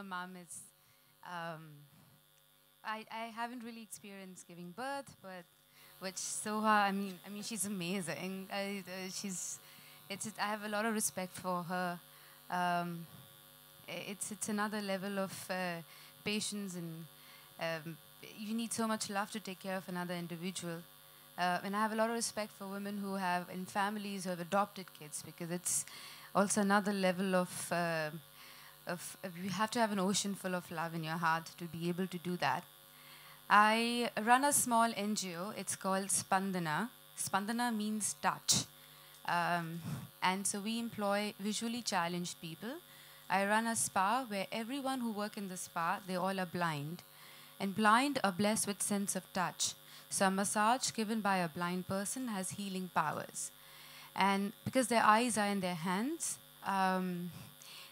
mom is, um, I haven't really experienced giving birth, but which Soha, I mean, she's amazing. I have a lot of respect for her. Um, it's another level of patience, and um, you need so much love to take care of another individual. And I have a lot of respect for women who have, in families, who have adopted kids, because it's also another level of you have to have an ocean full of love in your heart to be able to do that. I run a small NGO. It's called Spandana. Spandana means touch. Um, and so we employ visually challenged people. I run a spa where everyone who work in the spa, they all are blind. And blind are blessed with sense of touch. So a massage given by a blind person has healing powers. And because their eyes are in their hands,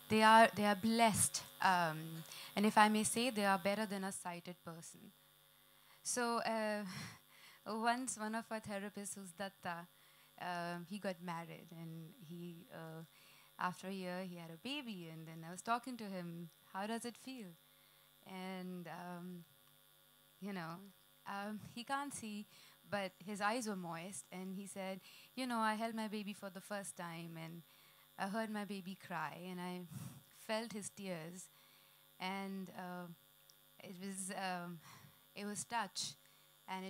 they are blessed. And if I may say, they are better than a sighted person. So once one of our therapists, who's Datta, he got married, and after a year, he had a baby. And then I was talking to him, how does it feel? And you know, he can't see, but his eyes were moist, and he said, I held my baby for the first time, and I heard my baby cry, and I felt his tears, and it was it was touch, and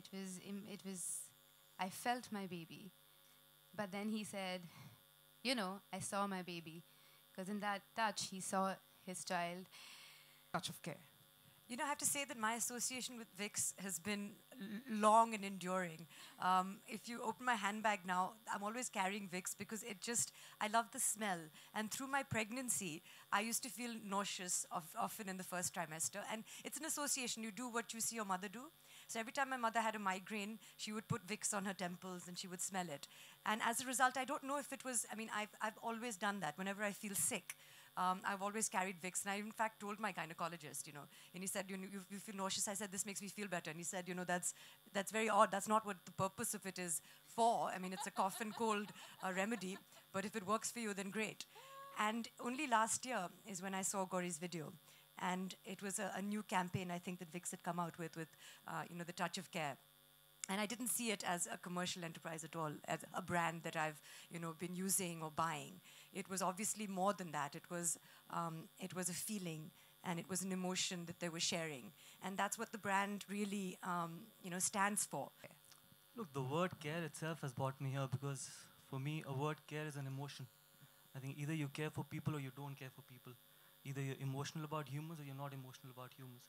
I felt my baby. But then he said, I saw my baby, because in that touch he saw his child. Touch of care. I have to say that my association with Vicks has been long and enduring. If you open my handbag now, I'm always carrying Vicks because I love the smell. And through my pregnancy, I used to feel nauseous often in the first trimester. And it's an association. You do what you see your mother do. So every time my mother had a migraine, she would put Vicks on her temples and she would smell it. And as a result, I don't know if it was, I've always done that. Whenever I feel sick, I've always carried Vicks, and I in fact told my gynecologist, and he said, you feel nauseous. I said, this makes me feel better, and he said, that's very odd. That's not what the purpose of it is for. I mean, it's a cough and cold remedy, but if it works for you, then great. And only last year is when I saw Gauri's video, and it was a new campaign I think that Vicks had come out with the touch of care. And I didn't see it as a commercial enterprise at all, as a brand that I've been using or buying. It was obviously more than that. It was a feeling, and it was an emotion that they were sharing. And that's what the brand really stands for. Look, the word care itself has brought me here because for me, a word care is an emotion. I think either you care for people or you don't care for people. Either you're emotional about humans or you're not emotional about humans.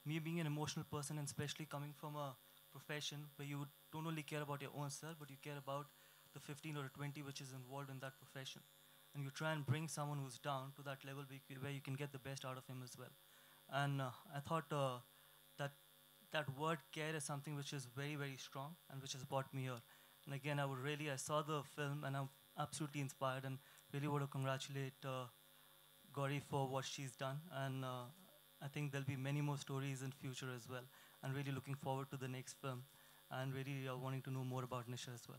Me being an emotional person, and especially coming from a profession where you don't only care about your own self, but you care about the 15 or 20 which is involved in that profession. And you try and bring someone who's down to that level where you can get the best out of him as well. And I thought that word care is something which is very, very strong and which has brought me here. And again, I saw the film and I'm absolutely inspired and really want to congratulate Gauri for what she's done. And I think there'll be many more stories in future as well. And really looking forward to the next film and really wanting to know more about Nisha as well.